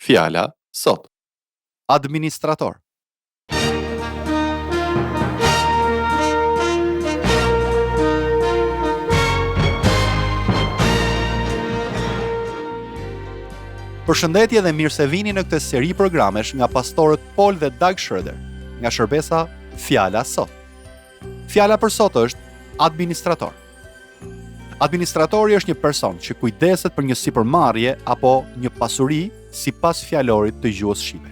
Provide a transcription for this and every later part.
Fjala sot. Administrator. Përshëndetje dhe mirë se vini në këtë seri programesh nga pastorët Paul dhe Doug Schroeder, nga shërbesa Fjala sot. Fjala për sot është administrator. Administratori është një person që kujdeset për një sipërmarrje apo një pasuri sipas fjalorit të gjuhës shqipe.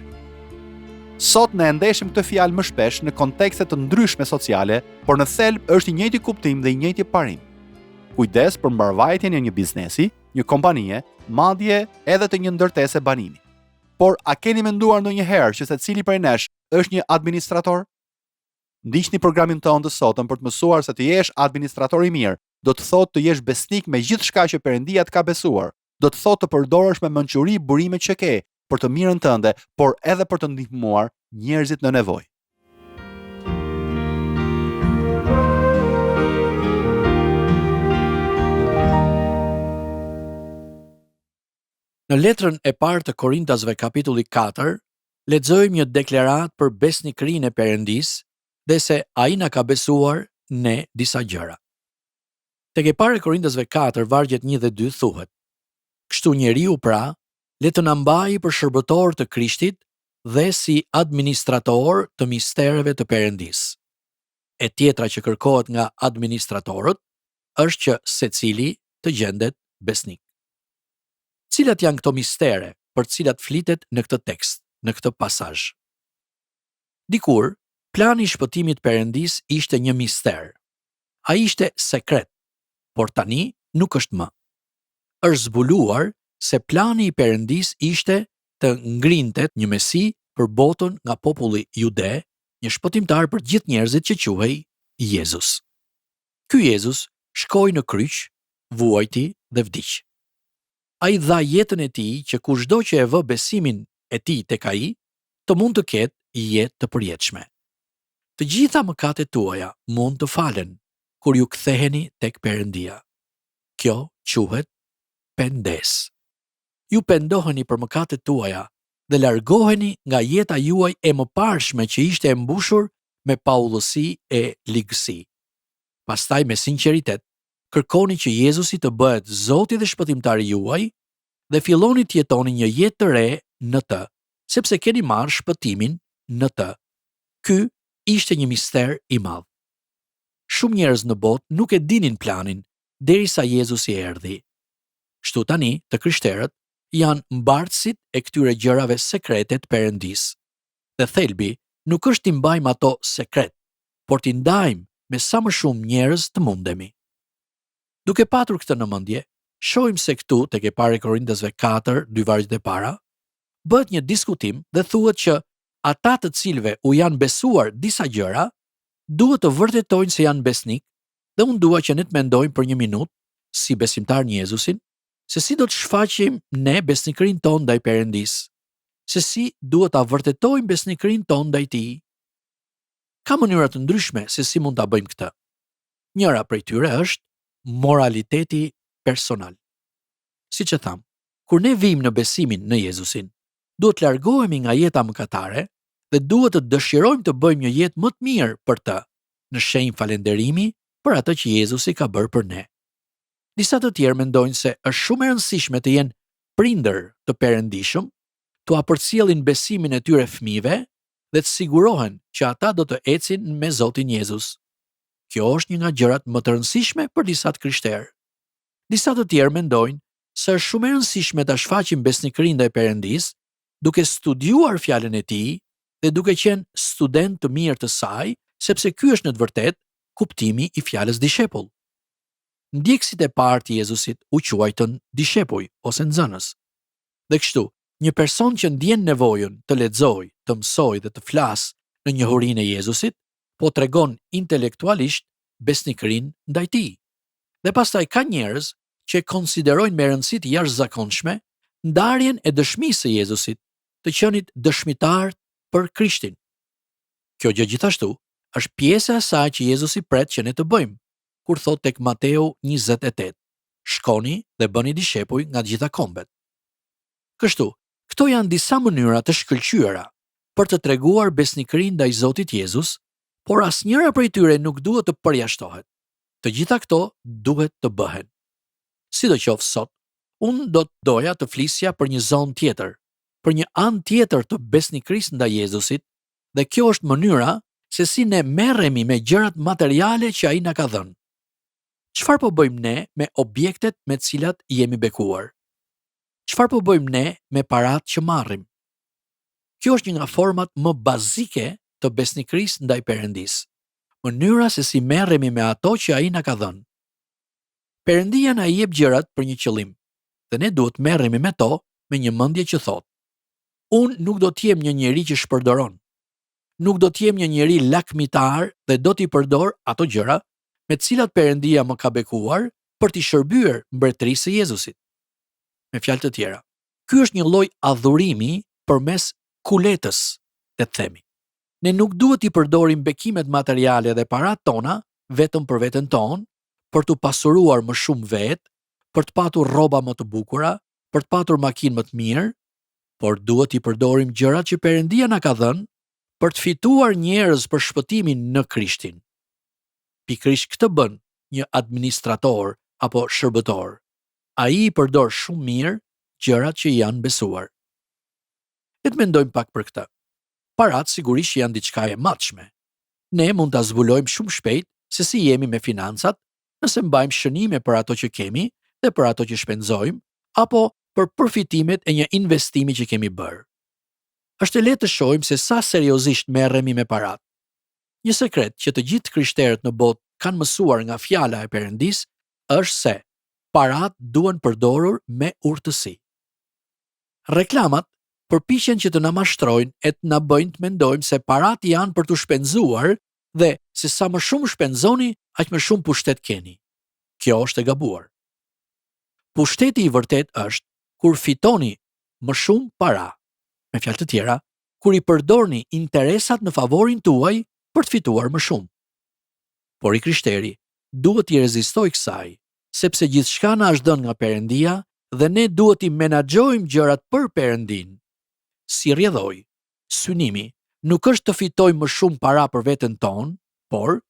Sot ne ndeshim këtë fjalë më shpesh në kontekste të ndryshme sociale, por në thelb është i njëjti kuptim dhe i njëjti parim. Kujdes për mbarvajtjen e një biznesi, një kompanie, madje edhe të një ndërtese banimi. Por a keni menduar ndonjëherë që secili prej nesh është një administrator? Ndiqni programin tonë të sotëm për të mësuar se të jesh administrator i mirë, do të thotë të jesh besnik me gjithçka që Perëndia të ka besuar, do të thotë të përdorësh me mençuri burimet që ke për të mirën tënde, por edhe për të ndihmuar njerëzit në nevojë. Në letrën e parë të Korintasve kapitulli 4, lexojmë një deklaratë për besnikërinë e Perëndisë dhe se ai na ka besuar ne disa gjëra. Tek e parë Korintasve 4 vargjet 1 dhe 2 thuhet: Kështu njeriu pra, le të na mbajë për shërbëtor të Krishtit dhe si administrator të mistereve të Perëndisë. E tjetra që kërkohet nga administratorët është që secili të gjendet besnik. Cilat janë këto mistere për cilat flitet në këtë tekst, në këtë pasazh? Dikur, plani i shpëtimit Perëndis ishte një mister. Ai ishte sekret, por tani nuk është më. Është zbuluar se plani i Perëndis ishte të ngrintet një mesi për botën nga populli jude, një shpëtimtar për gjithë njerëzit që quhej Jezus. Ky Jezus shkoi në kryq, vuajti dhe vdiq. Ai dha jetën e tij që kushdo që e vë besimin e tij tek ai, të mund të ketë jetë të përjetshme. Të gjitha mëkatet tuaja mund të falen kur ju ktheheni tek Perëndia. Kjo quhet pendes. Ju pendoheni për mëkatet tuaja dhe largoheni nga jeta juaj e mëparshme që ishte e mbushur me paullësi e ligësi. Pastaj me sinqeritet, kërkoni që Jezusi të bëhet Zoti dhe shpëtimtari juaj dhe filloni të jetoni një jetë të re në të, sepse keni marrë shpëtimin në të. Ky ishte një mister i madh. Shumë njerëz në botë nuk e dinin planin derisa Jezusi erdhi. Kështu tani, të krishterët janë mbartësit e këtyre gjërave sekrete të Perëndisë. Dhe thelbi nuk është t'i mbajmë ato sekret, por t'i ndajmë me sa më shumë njerëz të mundemi. Duke patur këtë në mendje, shohim se këtu tek e parë Korintasve 4, 2 vargjet e para, bëhet një diskutim dhe thuhet që ata të cilëve u janë besuar disa gjëra, duhet të vërtetojnë se janë besnik, dhe unë dua që ne të mendojmë për një minutë, si besimtar në Jezusin, se si do të shfaqim ne besnikërinë tonë ndaj Perëndisë, se si duhet ta vërtetojmë besnikërinë tonë ndaj Tij. Ka mënyra të ndryshme se si mund ta bëjmë këtë. Njëra prej tyre është moraliteti personal. Siç e tham, kur ne vijmë në besimin në Jezusin, duhet të largohemi nga jeta mëkatare dhe duhet të dëshirojmë të bëjmë një jetë më të mirë për të, në shenjë falënderimi për atë që Jezusi ka bërë për ne. Disa të tjerë mendojnë se është shumë e rëndësishme të jenë prindër të perëndishëm, të apërcjellin besimin e tyre fëmijëve dhe të sigurohen që ata do të ecin me Zotin Jezus. Kjo është një nga gjërat më të rëndësishme për disa të krishterë. Disa të tjerë mendojnë se është shumë e rëndësishme ta shfaqim besnikërinë ndaj Perëndisë, duke studiuar fjalën e Tij dhe duke qenë student të mirë të saj, sepse ky është në të vërtetë kuptimi i fjalës dishepull. Ndjekësit e parë të Jezusit u quajtën dishepuj ose nxënës. Dhe kështu, një person që ndjen nevojën të lexojë, të mësojë dhe të flasë në njohurinë e Jezusit, po tregon intelektualisht besnikërinë ndaj Tij. Dhe pastaj ka njerëz që konsiderojnë me rëndësi të jashtëzakonshme ndarjen e dëshmisë së Jezusit, të qenit dëshmitar për Krishtin. Kjo gjë gjithashtu është pjesë e asaj që Jezusi pret që ne të bëjmë, kur thot tek Mateu 28: Shkoni dhe bëni dishepuj nga të gjitha kombet. Kështu, Këto janë disa mënyra të shkëlqyera për të treguar besnikërinë ndaj Zotit Jezus, por asnjëra prej tyre nuk duhet të përjashtohet. Të gjitha këto duhet të bëhen. Sidoqoftë sot, unë do të doja të flisja për një zonë tjetër, për një anë tjetër të besnikërisë ndaj Jezusit, dhe kjo është mënyra se si ne merremi me gjërat materiale që ai na ka dhënë. Çfarë po bëjmë ne me objektet me të cilat jemi bekuar? Çfarë po bëjmë ne me paratë që marrim? Kjo është një nga format më bazike të besnikërisë ndaj Perëndisë. Mënyra se si merremi me ato që ai na ka dhënë. Perëndia na jep gjërat për një qëllim, dhe ne duhet merremi me to me një mendje që thotë: unë nuk do të jem një njeri që shpërdoron. Nuk do të jem një njeri lakmitar dhe do t'i përdor ato gjëra me të cilat Perëndia më ka bekuar për t'i shërbyer mbretërisë së Jezusit. Me fjalë të tjera, ky është një lloj adhurimi përmes kuletës, le të themi. Ne nuk duhet t'i përdorim bekimet materiale dhe paratë tona vetëm për veten tonë, për t'u pasuruar më shumë vetë, për të patur rroba më të bukura, për të patur makinë më të mirë, por duhet t'i përdorim gjërat që Perëndia na ka dhënë për të fituar njerëz për shpëtimin në Krishtin. Pikërisht këtë bën një administrator apo shërbëtor. Ai i përdor shumë mirë gjërat që janë besuar. Le të mendojmë pak për këtë. Paratë sigurisht janë diçka e matshme. Ne mund ta zbulojmë shumë shpejt se si jemi me financat, nëse mbajmë shënime për ato që kemi dhe për ato që shpenzojmë, apo për përfitimet e një investimi që kemi bërë. Është e lehtë të shohim se sa seriozisht merremi me paratë. Një sekret që të gjithë krishterët në botë kanë mësuar nga fjala e Perëndisë është se paratë duhen përdorur me urtësi. Reklamat përpiqen që të na mashtrojnë e të na bëjnë të mendojmë se paratë janë për të shpenzuar dhe se sa më shumë shpenzoni, aq më shumë pushtet keni. Kjo është e gabuar. Pushteti i vërtet është kur fitoni më shumë para. Me fjalë të tjera, kur i përdorni interesat në favorin tuaj për të fituar më shumë. Por i krishteri duhet t'i rezistojë kësaj, sepse gjithçka na është dhënë nga Perëndia dhe ne duhet t'i menaxhojmë gjërat për Perëndin. Si rrjedhoj, synimi nuk është të fitojmë më shumë para për veten tonë, por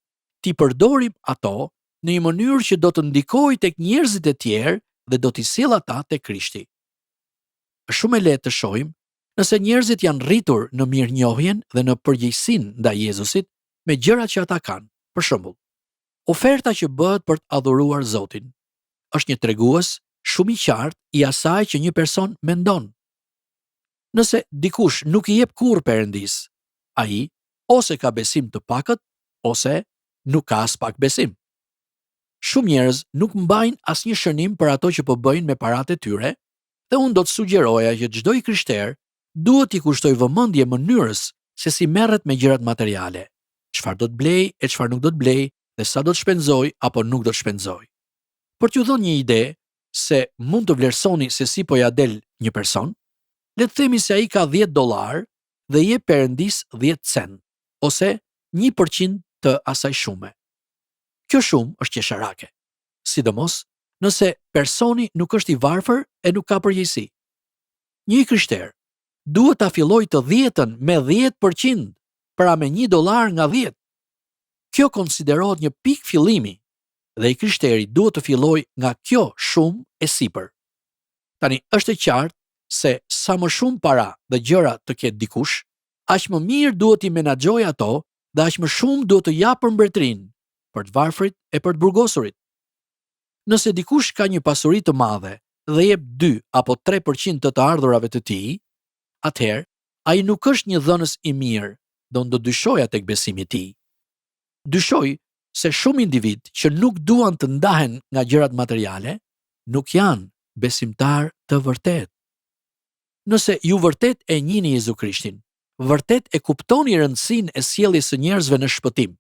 t'i përdorim ato në një mënyrë që do të ndikojë tek njerëzit e tjerë dhe do t'i sjellë ata tek Krishti. Është shumë e lehtë të shohim nëse njerëzit janë rritur në mirënjohjen dhe në përgjegjësinë ndaj Jezusit me gjërat që ata kanë. Për shembull, oferta që bëhet për të adhuruar Zotin është një tregues shumë i qartë i asaj që një person mendon. Nëse dikush nuk i jep kurrë Perëndisë, ai ose ka besim të pakët ose nuk ka as pak besim. Shumë njerëz nuk mbajnë asnjë shënim për ato që po bëjnë me paratë e tyre, dhe unë do të sugjeroja që çdo i krishter duhet t'i kushtojë vëmendje mënyrës se si merret me gjërat materiale. Çfarë do të blej e çfarë nuk do të blej, dhe sa do të shpenzoj apo nuk do të shpenzoj. Për t'ju dhënë një ide se mund të vlerësoni se si po ja del një person, le të themi se ai ka $10 dhe i jep Perëndisë 10 cent, ose 1% të asaj shume. Kjo shumë është qesharake, sidomos nëse personi nuk është i varfër e nuk ka përgjegjësi. Një krishter duhet ta fillojë të dhjetën me 10%, pra me $1 nga 10. Kjo konsiderohet një pikë fillimi dhe i krishteri duhet të fillojë nga kjo shumë e sipër. Tani është e qartë se sa më shumë para dhe gjëra të ketë dikush, aq më mirë duhet i menaxhojë ato dhe aq më shumë duhet të japë për mbretërinë, për të varfrit e për të burgosurit. Nëse dikush ka një pasuri të madhe dhe jep 2 apo 3% të ardhurave të tij, atëherë ai nuk është një dhënës i mirë, do ndodyshoja tek besimi i tij. Dyshoj se shumë individ që nuk duan të ndahen nga gjërat materiale, nuk janë besimtar të vërtet. Nëse ju vërtet e njihni Jezu Krishtin, vërtet e kuptoni rëndësinë e sjelljes së njerëzve në shpëtim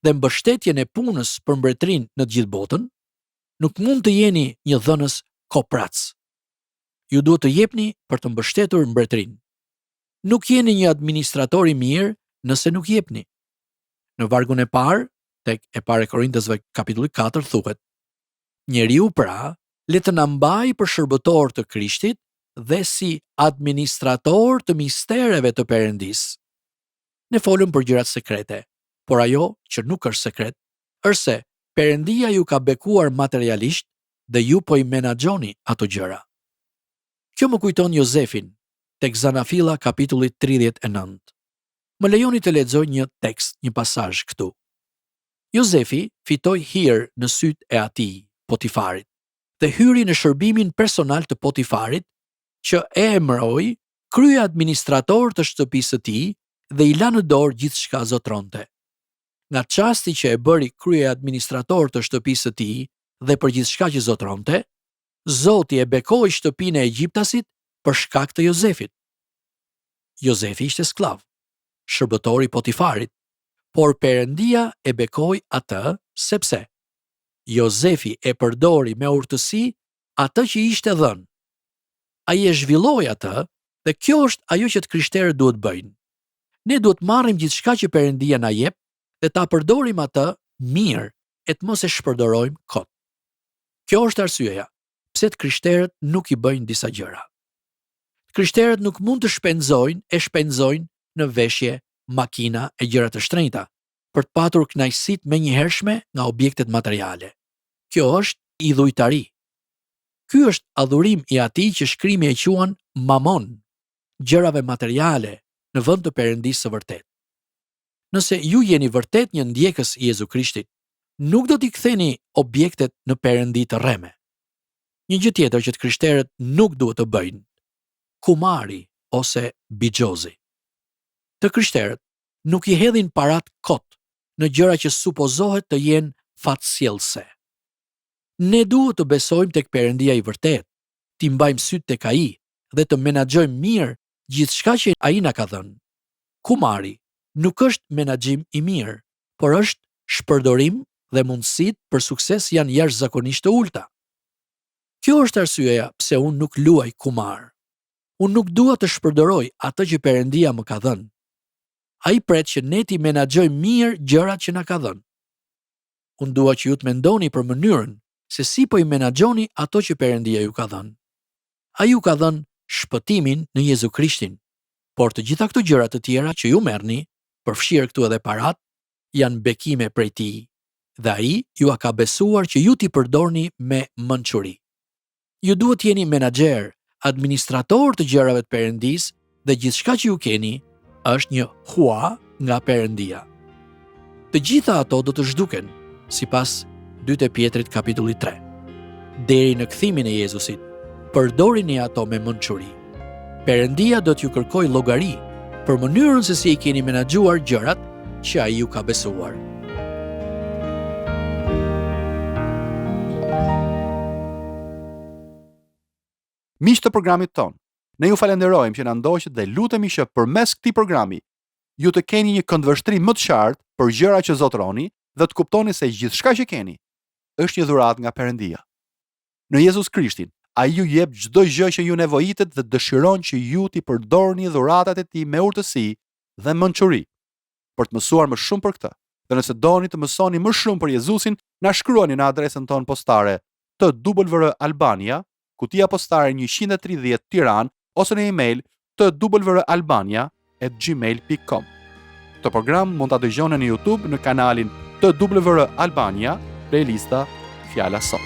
dhe mbështetjen e punës për mbretërinë në të gjithë botën, nuk mund të jeni një dhënës koprac. Ju duhet të jepni për të mbështetur mbretërinë. Nuk jeni një administrator i mirë nëse nuk jepni. Në vargun e parë, tek e parë Korintësve kapitulli 4 thuhet: njeriu pra le të na mbajë për shërbëtor të Krishtit dhe si administrator të mistereve të Perëndis. Ne folëm për gjërat sekrete, por ajo që nuk është sekret, është se Perëndia ju ka bekuar materialisht dhe ju po i menaxhoni ato gjëra. Kjo më kujton Jozefin, tek Zanafilla kapitulli 39. Më lejoni të lexoj një tekst, një pasazh këtu. Jozefi fitoi hir në sytë e atij, Potifarit, dhe hyri në shërbimin personal të Potifarit, që e emëroi krye administrator të shtëpisë së tij dhe i la në dorë gjithçka zotronte. Nga çasti që e bëri krye administrator të shtëpisë së tij dhe për gjithçka që zotronte, Zoti e bekoi shtëpinë e Egjiptasit për shkak të Jozefit. Jozefi ishte sklav, shërbëtori i Potifarit, por Perëndia e bekoi atë sepse Jozefi e përdori me urtësi atë që i ishte dhënë. Ai e zhvilloi atë dhe kjo është ajo që të krishterët duhet bëjnë. Ne duhet marrim gjithçka që Perëndia na jep dhe ta përdorim atë mirë e të mos e shpërdorojmë kot. Kjo është arsyeja pse të krishterët nuk i bëjnë disa gjëra. Krishterët nuk mund të shpenzojnë në veshje, makina e gjëra të shtrenjta për të patur kënaqësitë menjëhershme nga objektet materiale. Kjo është idhujtari. Ky është adhurim i atij që shkrimi e quan mamon, gjërave materiale në vend të Perëndisë së vërtet. Nëse ju jeni vërtet një ndjekës i Jezu Krishtit, nuk do t'i ktheni objektet në perëndi të rreme. Një gjë tjetër që të krishterët nuk duhet të bëjnë: kumari ose bixhozi. Të krishterët nuk i hedhin parat kot në gjëra që supozohet të jenë fatësjellëse. Ne duhet të besojmë tek Perëndia i vërtet, t'i mbajmë syt tek ai dhe të menaxhojmë mirë gjithçka që ai na ka dhënë. Kumari nuk është menaxhim i mirë, por është shpërdorim dhe mundësitë për sukses janë jashtëzakonisht të ulta. Kjo është arsyeja pse unë nuk luaj kumar. Unë nuk dua të shpërdoroj atë që Perëndia më ka dhënë. Ai pret që ne t'i menaxhojmë mirë gjërat që na ka dhënë. Unë dua që ju të mendoni për mënyrën se si po i menaxhoni ato që Perëndia ju ka dhënë. Ai ju ka dhënë shpëtimin në Jezu Krishtin, por të gjitha këto gjëra të tjera që ju merrni, përfshirë këtu edhe parat, janë bekime prej tij, dhe ai ju ka besuar që ju t'i përdorni me mençuri. Ju duhet jeni menaxher, administrator të gjërave të Perëndisë dhe gjithçka që ju keni është një hua nga Perëndia. Të gjitha ato do të zhduken, sipas 2 Pjetrit kapitulli 3. Deri në kthimin e Jezusit, përdorini ato me mençuri. Perëndia do t'ju kërkoj llogari për mënyrën se si i keni menaxhuar gjërat që ai ju ka besuar. Miq të programit ton, ne ju falenderojmë që na ndoqët dhe lutemi që përmes këtij programi ju të keni një këndvështrim më të qartë për gjërat që zotroni dhe të kuptoni se gjithçka që keni është një dhuratë nga Perëndia. Në Jezus Krishtin, ai ju jep çdo gjë që ju nevojitet dhe dëshiron që ju t'i përdorni dhuratat e tij me urtësi dhe mençuri. Për të mësuar më shumë për këtë, dhe nëse doni të mësoni më shumë për Jezusin, na shkruani në adresën tonë postare TWR Albania, kutia postare 130 Tiranë, ose në email twralbania@gmail.com. Këtë program mund ta dëgjoni në YouTube në kanalin TWR Albania, playlista Fjala Sot.